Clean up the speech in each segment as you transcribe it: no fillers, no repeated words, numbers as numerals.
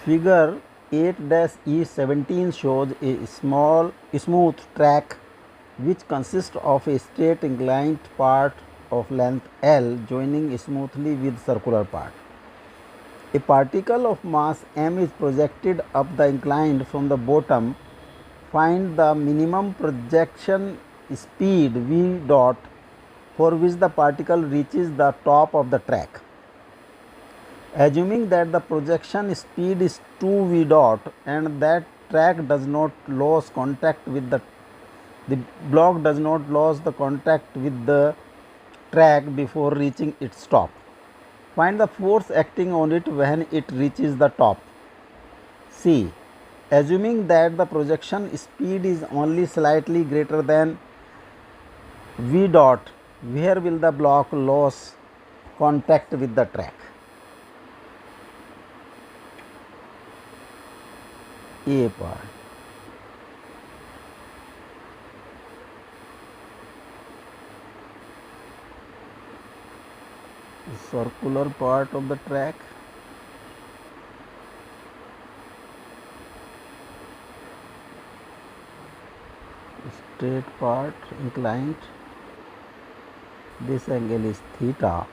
Figure 8-E17 shows a smooth track which consists of a straight inclined part of length L joining smoothly with circular part. A particle of mass m is projected up the incline from the bottom. Find the minimum projection speed v dot for which the particle reaches the top of the track. Assuming that the projection speed is 2 v dot and that track does not lose contact with the block does not lose the contact with the track before reaching its top. Find the force acting on it when it reaches the top. C. Assuming that the projection speed is only slightly greater than v dot, where will the block lose contact with the track? A part. The circular part of the track. Straight part inclined. This angle is theta.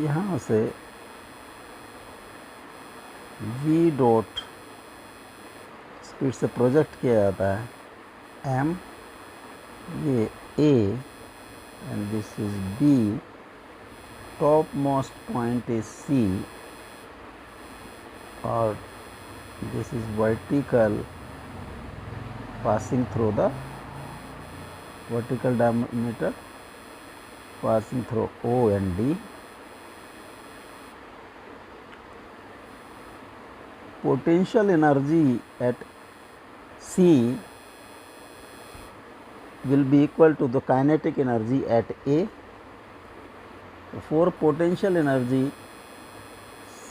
यहाँ से v dot speed से project किया जाता है m, ये a and this is b, topmost point is c और this is vertical passing through the vertical diameter passing through O and D. Potential energy at C will be equal to the kinetic energy at A. For potential energy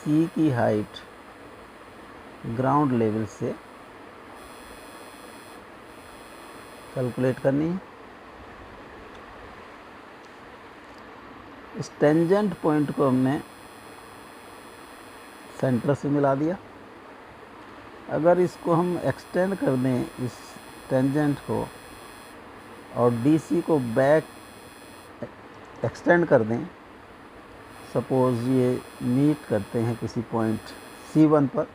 C की height ground level से calculate करनी है. इस tangent point को हमने centre से मिला दिया. अगर इसको हम एक्सटेंड कर दें इस टेंजेंट को और डीसी को बैक एक्सटेंड कर दें, सपोज ये मीट करते हैं किसी पॉइंट C1 पर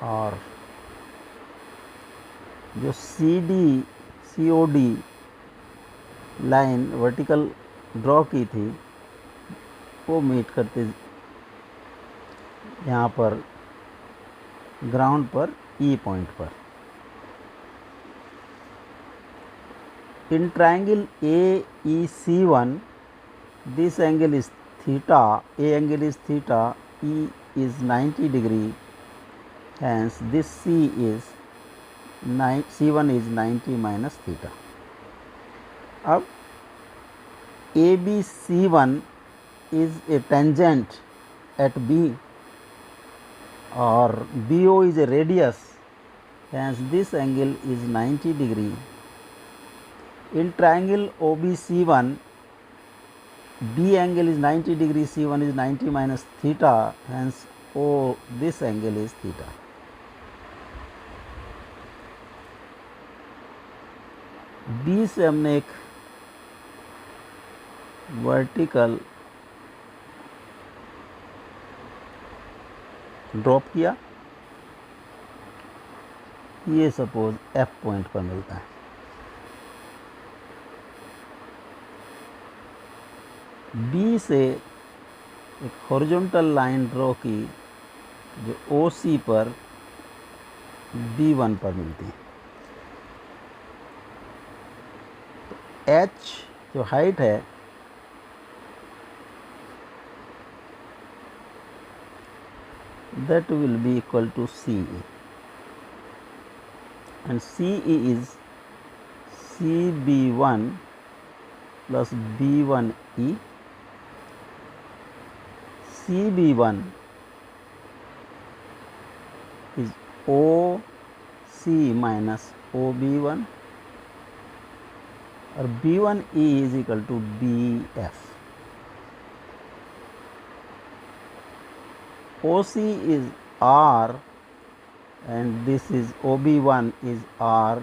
और जो COD लाइन वर्टिकल ड्रॉ की थी वो मीट करते यहाँ पर ग्राउंड पर E पॉइंट पर. In triangle AEC1, this angle is theta, A angle is theta, E is 90 degree, hence this C1 is 90 minus theta. अब ABC1 is a tangent at B or BO is a radius, hence this angle is 90 degree. In triangle OBC1, B angle is 90 degree, C1 is 90 minus theta, hence this angle is theta. B से हमने एक vertical drop किया, ये suppose F point पर मिलता है. B से एक हॉरिजॉन्टल लाइन ड्रॉ की जो OC पर B1 पर मिलती है. तो H जो हाइट है that will be equal to CE and CE is CB1 plus B1E. CB1 is OC minus OB1 और B1E is equal to BF. OC is R and this is OB1 is R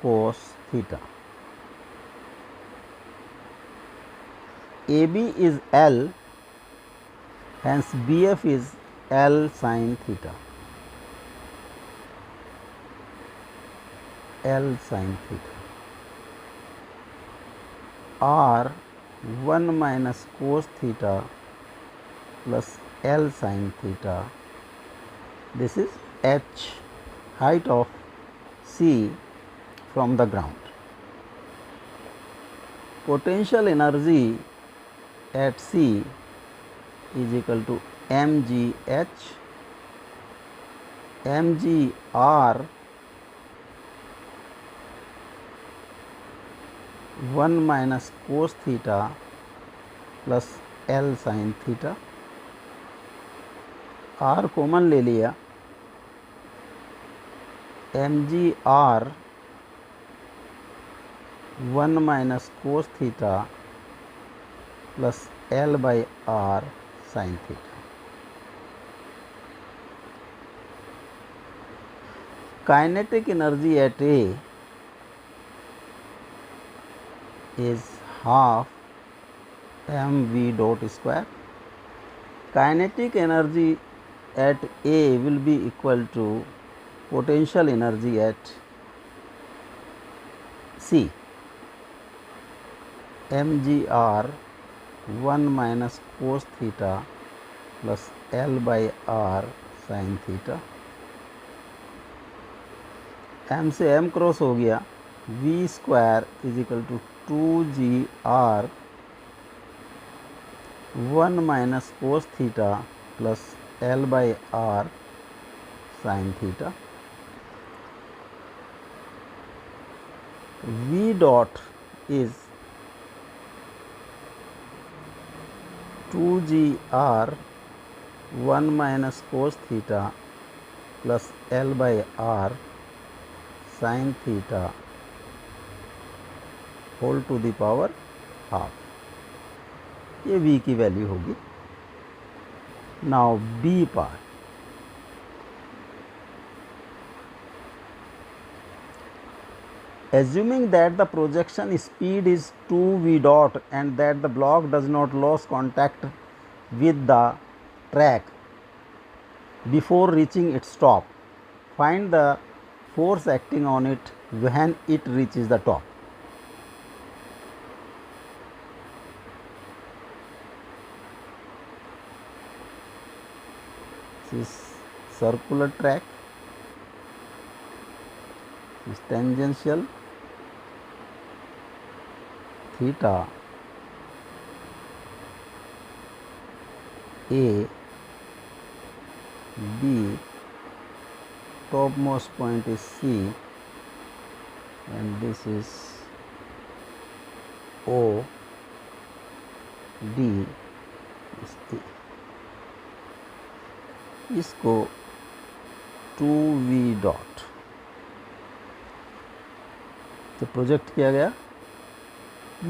cos theta. AB is L, hence BF is L sin theta. L sin theta. R 1 minus cos theta plus L sin theta. This is H, height of C from the ground. Potential energy at C is equal to mgh, mgr 1 minus cos theta plus L sin theta. R common ले लिया, mgr 1 minus cos theta plus L by R sin theta. Kinetic energy at A is half mv dot square. Kinetic energy at A will be equal to potential energy at C, mgr 1 minus cos theta plus L by R sin theta. m से m cross हो गया, v square is equal to 2gr 1 minus cos theta plus L by R sin theta. V dot is 2gr 1 minus cos theta plus L by R sin theta whole to the power half. ये V की value होगी. Now B part. Assuming that the projection speed is 2v dot and that the block does not lose contact with the track before reaching its top, find the force acting on it when it reaches the top. This is circular track, this is tangential, theta A, B, topmost point is C, and this is O, D, is A. इसको 2v dot तो project किया गया.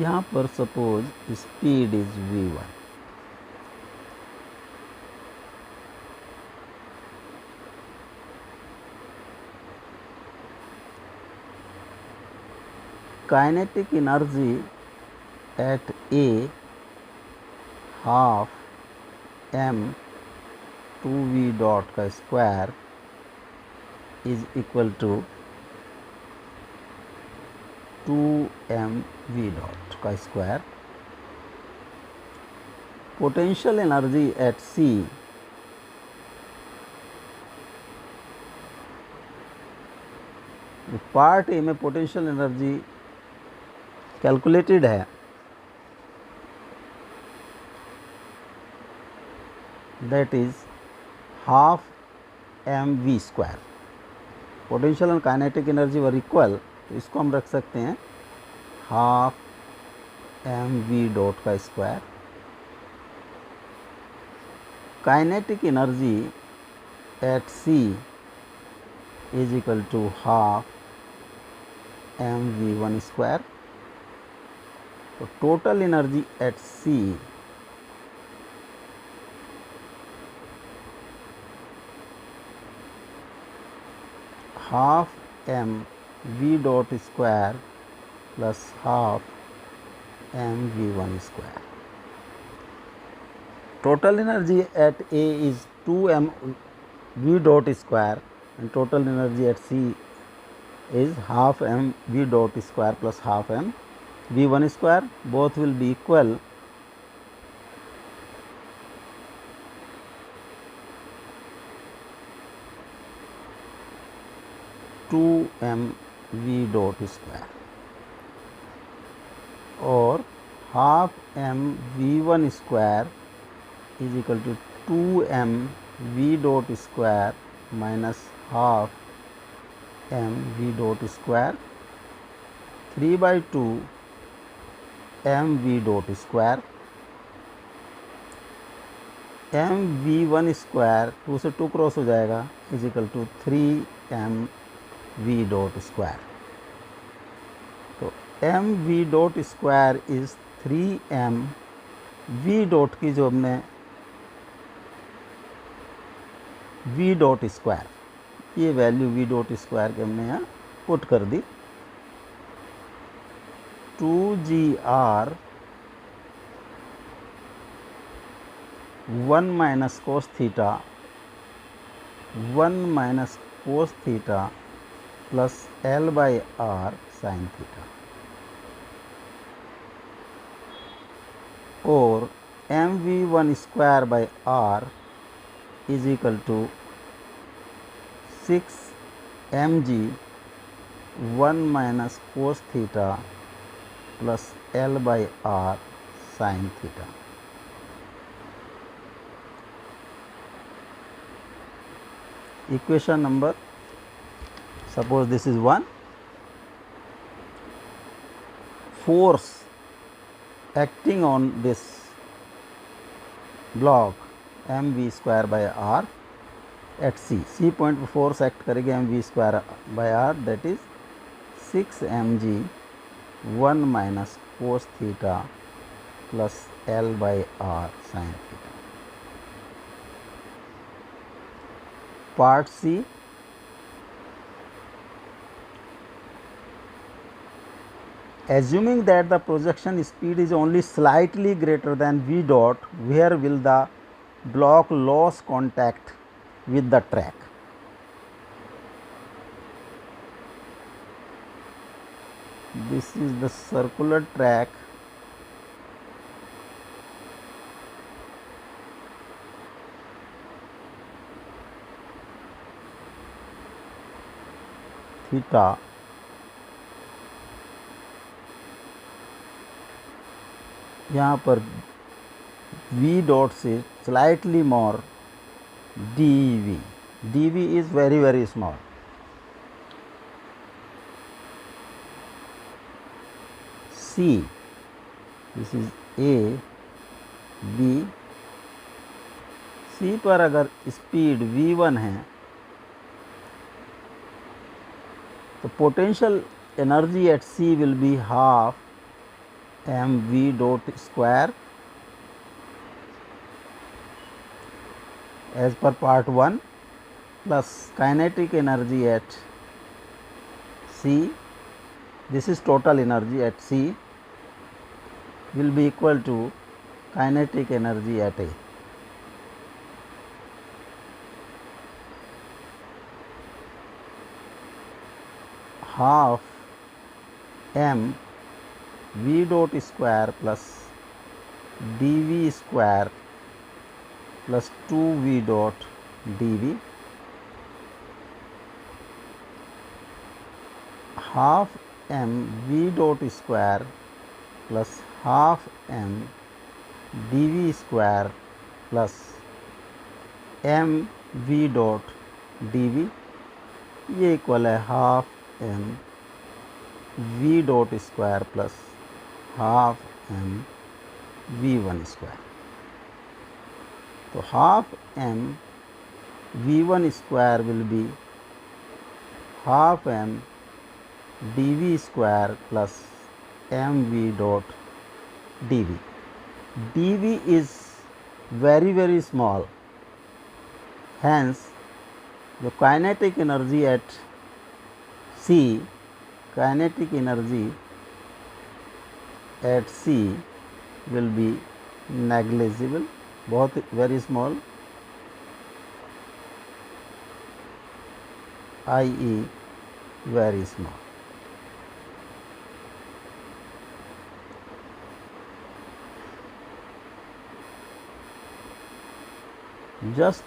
यहाँ पर suppose speed is v1. Kinetic energy at A half m 2v dot का square is equal to 2mv dot का square. Potential energy at C part A में potential energy calculated है, that is half mv square. Potential and kinetic energy were equal, तो इसको हम रख सकते हैं हाफ mv डॉट का square. Kinetic energy at C is equal to half mv1 square. तो total energy at C half m v dot square plus half m v1 square. Total energy at A is 2m v dot square and total energy at C is half m v dot square plus half m v1 square. Both will be equal. Two M V dot square और half M V one square is equal to 2m v dot square minus half m v dot square 3/2 m v dot square m v1 square 2 से 2 cross हो जाएगा is equal to 3m v dot square. तो m v dot square is 3m v dot की जो हमने v dot square ये value v dot square के हमने यहाँ पुट कर दी. 2gr 1 minus cos theta 1 minus cos theta plus L by R sine theta और M V one square by R is equal to 6mg 1 minus cos theta plus L by R sine theta. Equation number, suppose this is 1, force acting on this block mv square by r at C point पर force act करेगी mv square by r, that is 6mg 1 minus cos theta plus L by r sin theta. Part C, assuming that the projection speed is only slightly greater than v dot, where will the block lose contact with the track? This is the circular track. Theta यहाँ पर v dot से slightly more dv. dv is very very small. C, this is A, B. C पर अगर speed v1 है तो potential energy at C will be half mv dot square as per part 1 plus kinetic energy at C, this is total energy at C, will be equal to kinetic energy at A. Half m v dot square plus dv square plus 2v dot dv. Half m v dot square plus half m dv square plus m v dot dv, ये equal है half m v dot square plus half m v1 square. तो half m v1 square will be half m dv square plus m v dot dv. dv is very very small, hence the kinetic energy at C, kinetic energy at C will be negligible, बहुत very small, i.e. very small. Just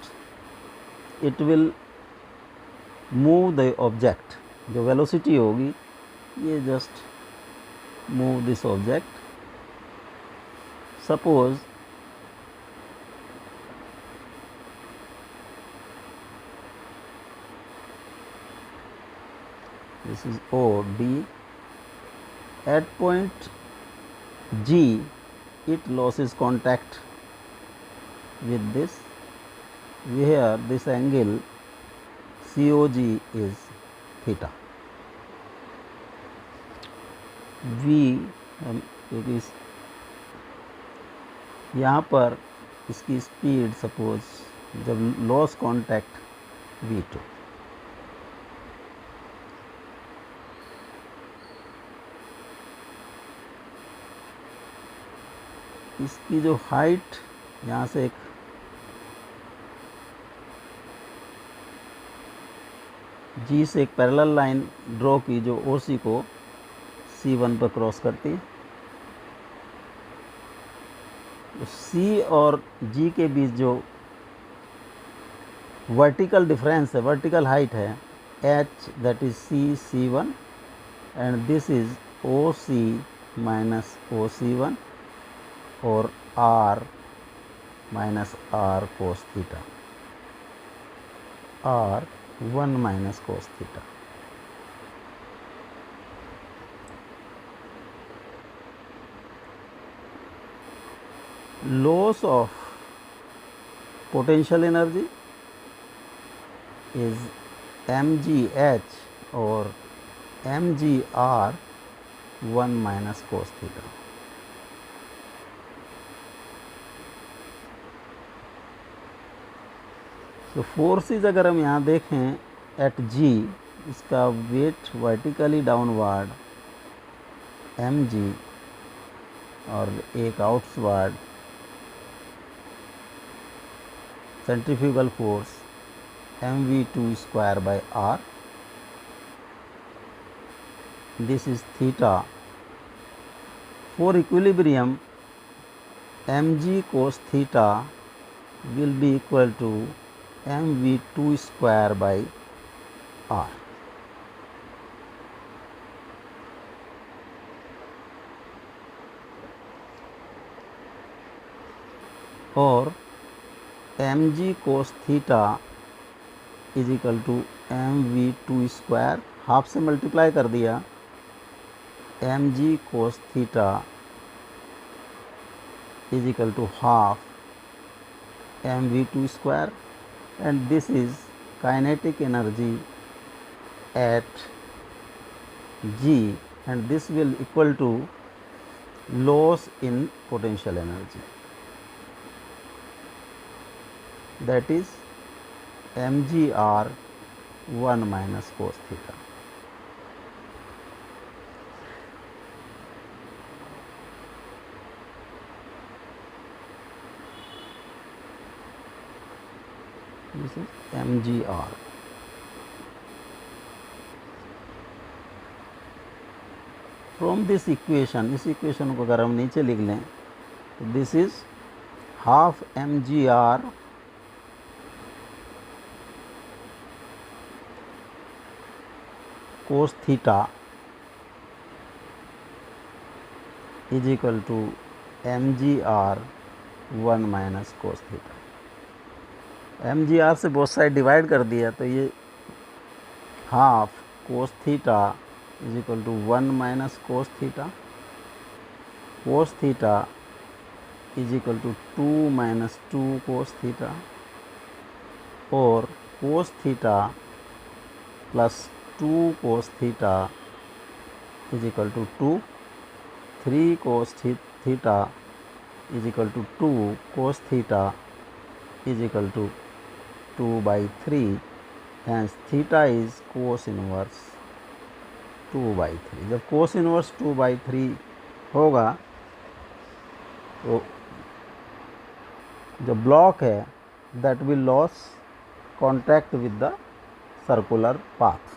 it will move the object, जो velocity होगी ये just move this object. Suppose this is O D. At point G, it loses contact with this. Here this angle COG is theta. V क्योंकि यहाँ पर इसकी speed suppose जब loss contact V2, इसकी जो हाइट यहाँ से एक G से एक पैरेलल लाइन ड्रॉ की जो OC को C1 पर क्रॉस करती है। तो C और G के बीच जो वर्टिकल डिफरेंस है, वर्टिकल हाइट है H, that is C1, and this is OC minus OC1 और R minus R cos theta, R1 minus cos theta. Loss of potential energy is mgh or mgr 1 minus cos theta. तो forces अगर हम यहाँ देखें eight G, इसका wait vertically downward mg और एक outward centrifugal force mv2 square by r. This is theta. For equilibrium, mg cos theta will be equal to mv2 square by r. और mg cos theta is equal to mv2 square, half से multiply कर दिया, mg cos theta is equal to half mv2 square, and this is kinetic energy at G, and this will equal to loss in potential energy, that is mgr 1 minus cos theta. This is mgr. From this equation, इस equation को अगर हम नीचे लिख लें तो this is half mgr cos theta is equal to mgr 1 minus cos theta. mgr से both side divide कर दिया तो ये half cos theta is equal to 1 minus cos theta. Cos theta is equal to 2 minus 2 cos theta, और cos theta plus 2 cos theta is equal to 2. 3 cos theta is equal to 2 cos theta is equal to 2 by 3. Hence theta is cos inverse 2/3। जब cos inverse 2/3 होगा तो जो block है that will loss contact with the circular path.